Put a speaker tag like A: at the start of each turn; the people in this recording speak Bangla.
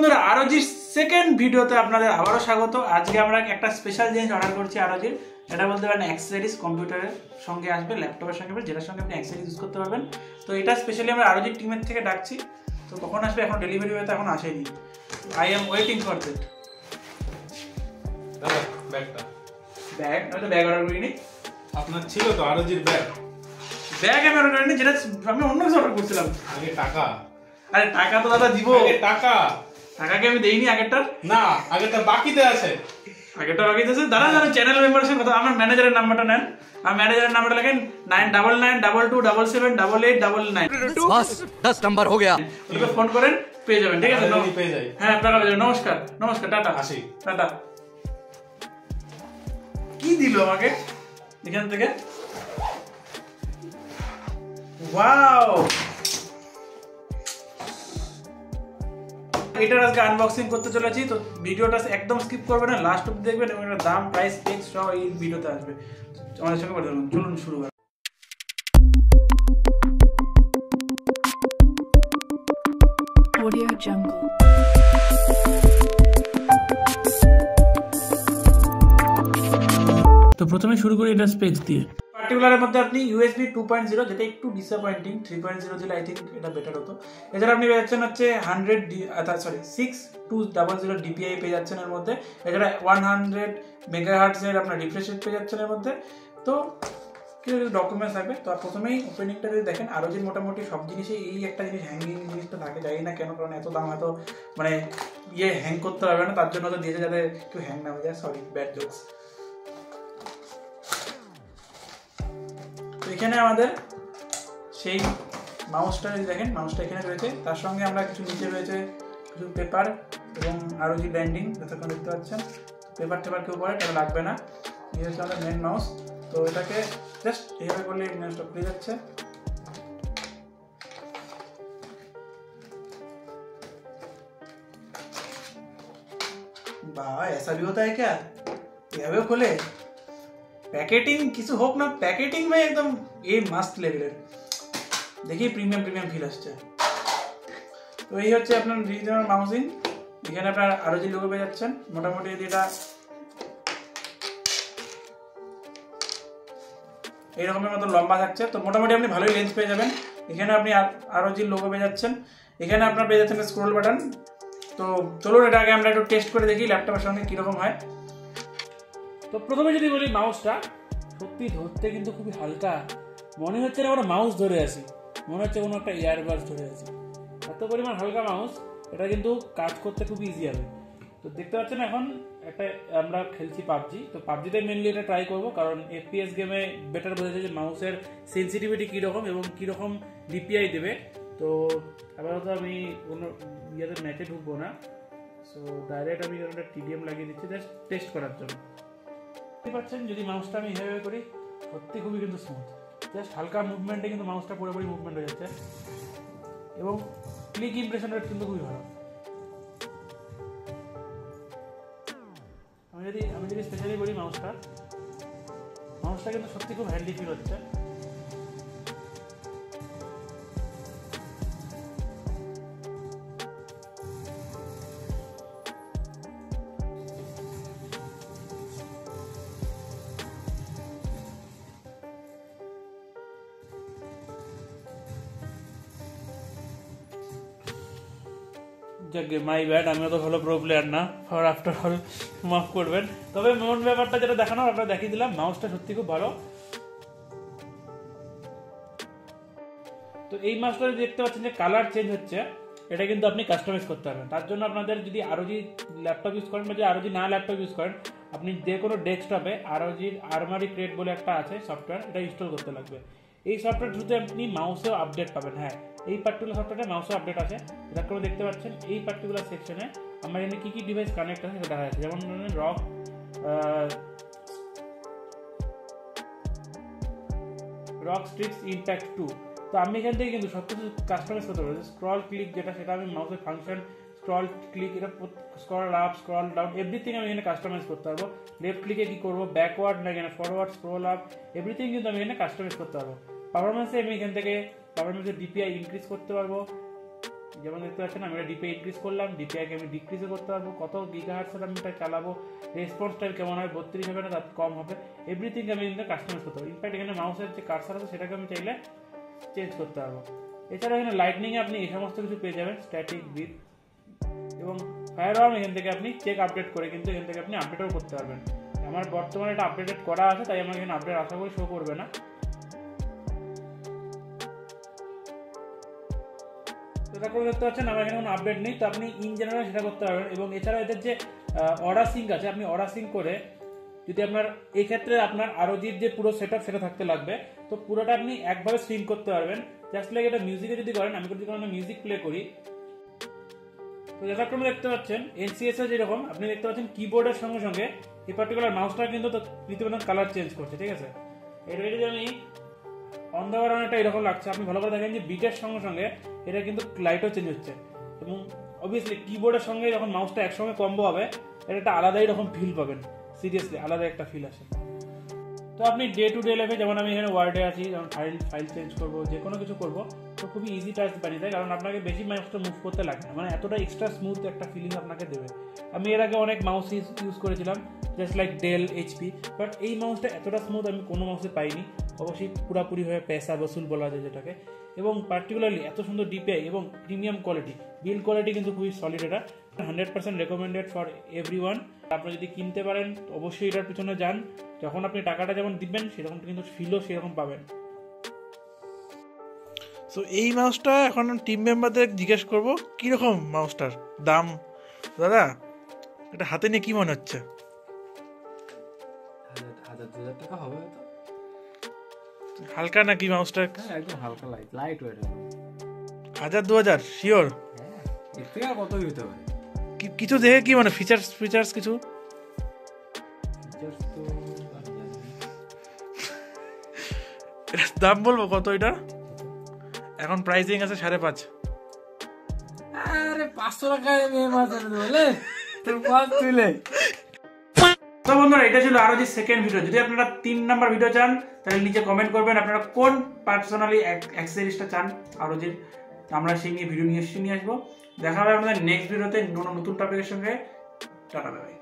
A: বন্ধুরা আরোজির সেকেন্ড ভিডিওতে আপনাদের আবারও স্বাগত। আজকে আমরা একটা স্পেশাল জিনিস অর্ডার করছি আরোজির, এটা বলতে পারেন অ্যাক্সেসরিজ কম্পিউটারের সঙ্গে আসবে, ল্যাপটপের সঙ্গে আসবে, যেটার সঙ্গে আপনি অ্যাক্সেসরিজ ইউজ করতে পারবেন। তো এটা স্পেশালি আমরা আরোজির টিমের থেকে ডাকছি। তো কখন আসবে এখন ডেলিভারি হয়তো এখন আসেনি। I am waiting for that.
B: ব্যাগটা
A: ব্যাগ আমি তো ব্যাগ অর্ডার করিনি।
B: আপনার ছিল তো আরোজির ব্যাগ?
A: ব্যাগ আমি অর্ডার করিনি, যেটা আমি অন্য কিছু অর্ডার করছিলাম।
B: আগে টাকা।
A: আরে টাকা তো দাদা দিব।
B: টাকা
A: টাকাকে আমি দেইনি আগেরটার।
B: না, আগেরটা বাকিতে আছে।
A: আগেরটা বাকি আছে দাদা। যারা চ্যানেল মেম্বারের সাথে কথা, আমার ম্যানেজারের নাম্বারটা নেন। আর ম্যানেজারের নাম্বারটা লেখেন 999227778899।
C: बस 10 नंबर हो गया।
A: ওকে ফোন করেন, পেয়ে যাবেন। ঠিক আছে,
B: পেয়ে যাই।
A: হ্যাঁ আপনারা পেয়ে যাবেন। নমস্কার নমস্কার, টাটা।
B: আসি।
A: টাটা। কি দিল আমাকে এখান থেকে? ওয়াও, এটার আজকে আনবক্সিং করতে চলেছি। তো ভিডিওটা একদম স্কিপ করবেন না, লাস্ট অবধি দেখবেন এবং এটার দাম, প্রাইস, স্পেক্স সব এই ভিডিওতে আসবে। আমাদের সঙ্গে কথা বলুন, চলুন শুরু করা।
D: Audio Jungle.
A: তো প্রথমে শুরু করি এটা স্পেক্স দিয়ে। পার্টিকুলারের মধ্যে আপনি USB 2.0, যেটা একটু ডিসঅ্যাপয়েন্টিং। 3.0 দিলে আই থিঙ্ক এটা বেটার হতো। এছাড়া আপনি পেয়ে যাচ্ছেন হচ্ছে 6200 DPI পেয়ে যাচ্ছেন এর মধ্যে। এছাড়া 100 মেগাহার্টজের আপনার রিফ্রেশ রেট পেয়ে যাচ্ছেন এর মধ্যে। তো কিছু ডকুমেন্টস থাকবে। তো প্রথমেই ওপেনিংটা যদি দেখেন, আরোজির মোটামুটি সব জিনিসে এই একটা জিনিস হ্যাঙ্গিং জিনিসটা থাকে, জানি না কেন, কারণ এত দাম হয়তো মানে হ্যাং করতে পারবে না, তার জন্য তো দিয়েছে যাতে একটু হ্যাং না হয়ে যায়। Sorry, bad jokes. তো এখানে আমাদের সেই মাউসটা যদি দেখেন, মাউসটা এখানে রয়েছে, তার সঙ্গে আমরা কিছু নিচে রয়েছে কিছু পেপার এবং আরোজি ব্র্যান্ডিং, যতক্ষণ দেখতে পাচ্ছেন। পেপার টেপার কেউ পরে, এটা লাগবে না। এই হচ্ছে আমাদের মেন মাউস। তো এটাকে জাস্ট এইভাবে করলে মাউসটা খুলে যাচ্ছে। বাহ, ऐसा भी होता है क्या? এভাবেও খোলে? প্যাকেটিং কিছু হোক না, প্যাকেটিং में एकदम ये मस्त লেভেলের, দেখি প্রিমিয়াম ফিল আসছে। তো এই হচ্ছে আপনার ডিজিটাল মাউসিং। এখানে আপনার আরোজি লোগো পেয়ে যাচ্ছেন। মোটামুটি এটা এইরকমের মতো লম্বা থাকছে। তো মোটামুটি আপনি ভালোই লেন্স পেয়ে যাবেন। এখানে আপনি আরোজির লোগো পেয়ে যাচ্ছেন। এখানে আপনার পেয়ে যাচ্ছেন স্ক্রোল বাটন। তো চলুন এটা আগে আমরা একটু টেস্ট করে দেখি ল্যাপটপের সঙ্গে কীরকম হয়। তো প্রথমে যদি বলি, মাউসটা সত্যি ধরতে কিন্তু খুবই হালকা, মনে হচ্ছে না আমরা মাউস ধরে আছি, মনে হচ্ছে কোনো একটা ইয়ারবাডস ধরে আছি, এত পরিমাণ হালকা মাউস। এটা কিন্তু কাজ করতে খুব ইজি হবে। তো দেখতে পাচ্ছেন এখন একটা আমরা খেলছি পাবজি। তো পাবজিতে মেনলি এটা ট্রাই করবো, কারণ FPS গেমে বেটার বোঝা যায় যে মাউসের সেন্সিটিভিটি কীরকম এবং কীরকম DPI দেবে। তো আপাতত আমি কোনো ইয়েতে ম্যাচে ঢুকবো না। সো ডাইরেক্ট আমি একটা TDM লাগিয়ে দিচ্ছি জাস্ট টেস্ট করার জন্য। দেখতে পাচ্ছেন যদি মাউসটা আমি এভাবে করি, সত্যি খুবই কিন্তু স্মুথ। জাস্ট হালকা মুভমেন্টে কিন্তু মাউসটা পুরোপুরি মুভমেন্ট হয়ে যাচ্ছে এবং ক্লিক ইমপ্রেশন রেট কিন্তু খুবই ভালো। আমি যদি স্পেশালি করি মাউসটা কিন্তু সত্যি খুব হ্যান্ডি ফিল হচ্ছে। যাকে মাই ব্যাড, আমিও তো ভালো প্রো প্লেয়ার না, ফর আফটার অল মাফ করবেন। তবে মেন ব্যাপারটা যেটা দেখানো আপনারা দেখিয়ে দিলাম, মাউসটা সত্যি খুব ভালো। তো এই মাউসটা দেখতে পাচ্ছেন যে কালার চেঞ্জ হচ্ছে, এটা কিন্তু আপনি কাস্টমাইজ করতে পারবেন। তার জন্য আপনাদের যদি আরোজি ল্যাপটপ ইউজ করেন বা যদি আরোজি না ল্যাপটপ ইউজ করেন, আপনি যে কোনো ডেস্কটপে আরোজির আরমারি ক্রিয়েট বলে একটা আছে সফটওয়্যার, এটা ইনস্টল করতে লাগবে। এই সফটওয়্যার থ্রুতে আপনি মাউসেও আপডেট পাবেন। হ্যাঁ, এই পার্টিকুলার সফটওয়্যারে মাউসেও আপডেট আছে। এটা করে দেখতে পাচ্ছেন এই পার্টিকুলার সেকশনে আমার এখানে কী কী ডিভাইস কানেক্ট আছে সেটা দেখা যাচ্ছে। যেমন ধরুন রক স্ট্রিক্স ইম্প্যাক্ট 2। তো আমি এখান থেকে কিন্তু সব কিছু কাস্টমাইজ করতে পারবো। স্ক্রল ক্লিক যেটা, সেটা আমি মাউসের ফাংশন স্ক্রল ক্লিক, এটা scroll up scroll down everything আমি এখানে কাস্টমাইজ করতে পারবো। লেফট ক্লিকে কি করবো, ব্যাকওয়ার্ড না এখানে ফরওয়ার্ড, স্ক্রল আপ, এভরিথিং কিন্তু আমি এখানে কাস্টমাইজ করতে পারবো। পারফরমেন্সে আমি এখান থেকে পারফরমেন্সের DPI ইনক্রিজ করতে পারবো, যেমন দেখতে পাচ্ছেন আমি এটা ডিপিআই ইনক্রিজ করলাম, ডিপিআইকে আমি ডিক্রিজও করতে পারবো, কত গিগাহার্টজের আমি এটা চালাবো, রেসপন্স টাইম কেমন হবে, 32 হবে না তার কম হবে, এভরিথিং আমি কিন্তু কাস্টমাইজ করতে পারবো। ইনফ্যাক্ট এখানে মাউসের যে কার্সার আছে সেটাকে আমি চাইলে চেঞ্জ করতে পারবো। এছাড়া এখানে লাইটনিংয়ে আপনি এই সমস্ত কিছু পেয়ে যাবেন, স্ট্যাটিক, ব্রিথ এবং ফায়ার আর্ম। এখান থেকে আপনি চেক আপডেট করে কিন্তু এখান থেকে আপনি আপডেটও করতে পারবেন। আমার বর্তমানে এটা আপডেটেড করা আছে তাই আমার এখানে আপডেট আশা করি শো করবে না। তো তারপরে দেখতে পাচ্ছেন আমার এখানে কোনো আপডেট নেই, তো আপনি ইন জেনারেল সেটা করতে পারবেন। এবং এছাড়া এদের যে অর্ডার সিঙ্ক আছে, আপনি অর্ডার সিঙ্ক করে যদি আপনার এই ক্ষেত্রে আপনার আরোজির যে পুরো সেটআপ সেটা থাকতে লাগবে, তো পুরোটা আপনি একভাবে সিঙ্ক করতে পারবেন। জাস্ট লাইক এটা মিউজিকে যদি করেন, আমি যদি কোনো মিউজিক প্লে করি, তো যথাক্রমে দেখতে পাচ্ছেন এনসিএস এ যেরকম আপনি দেখতে পাচ্ছেন কিবোর্ডের সঙ্গে সঙ্গে এই পার্টিকুলার মাউসটা কিন্তু রীতিমতো কালার চেঞ্জ করছে, ঠিক আছে। এটা যদি আমি অন দ্য বারানোটা এরকম লাগছে, আপনি ভালো করে দেখেন যে বিটের সঙ্গে সঙ্গে এটা কিন্তু লাইটও চেঞ্জ হচ্ছে। এবং অবভিয়াসলি কিবোর্ডের সঙ্গে যখন মাউসটা একসঙ্গে কম্বো হবে এটা একটা আলাদাই রকম ফিল পাবেন, সিরিয়াসলি আলাদা একটা ফিল আসে। তো আপনি ডে টু ডে লাইফে, যেমন আমি এখানে ওয়ার্ডে আছি, যেমন ফাইল চেঞ্জ করবো, যে কোনো কিছু করবো, তো খুবই ইজি টাচ বানিয়ে দেয়, কারণ আপনাকে বেশি মাউসটা মুভ করতে লাগে না, মানে এতটা এক্সট্রা স্মুথ একটা ফিলিং আপনাকে দেবে। আমি এর আগে অনেক মাউস ইউজ করেছিলাম, just like Dell, HP, but এই মাউসটা এতটা স্মুথ আমি কোনো মাউসে পাইনি। অবশ্যই পুরাপুরি হয়ে পেশা বসুল বলা যায় যেটাকে। এবং পার্টিকুলারলি এত সুন্দর ডিপিআই এবং প্রিমিয়াম কোয়ালিটি, বিল্ড কোয়ালিটি কিন্তু খুবই সলিড। এটা 100% রেকমেন্ডেড ফর এভরিওয়ান। আপনি যদি কিনতে পারেন অবশ্যই এটার পিছনে যান, যখন আপনি টাকাটা যেমন দিবেন সেরকম কিন্তু ফিলও সেরকম পাবেন।
E: সো এই মাউসটা এখন টিম মেম্বারদের জিজ্ঞেস করবো কীরকম মাউসটার দাম। দাদা এটা হাতে নিয়ে কি মনে হচ্ছে?
F: 1000-2000 টাকা হবে তো।
E: হালকা নাকি মাউসটা?
F: হ্যাঁ একদম হালকা, লাইট ওয়েট।
E: 1000-2000 শিওর?
F: হ্যাঁ, এর থেকে আর কতই হতে পারে।
E: কিছু দেখে কি মানে ফিচার্স কিছু
F: ফিচার্স তো
E: এটা দাম বলবো কত? এটা এখন প্রাইসিং আছে 5.5।
F: আরে 500 টাকায় মেয়ে মাছ এনে দেবো তোর পাঁচ তুলে।
A: তো বন্ধুরা এটা ছিল আরো যে সেকেন্ড ভিডিও। যদি আপনারা 3 নাম্বার ভিডিও চান তাহলে নিচে কমেন্ট করবেন আপনারা কোন পার্সোনালি অ্যাক্সেসরিজটা চান আরো যে, আমরা সেই নিয়ে ভিডিও নিয়ে আসবো। দেখা হবে আপনাদের নেক্সট ভিডিওতে নতুন টপিকের সঙ্গে। Tata bye.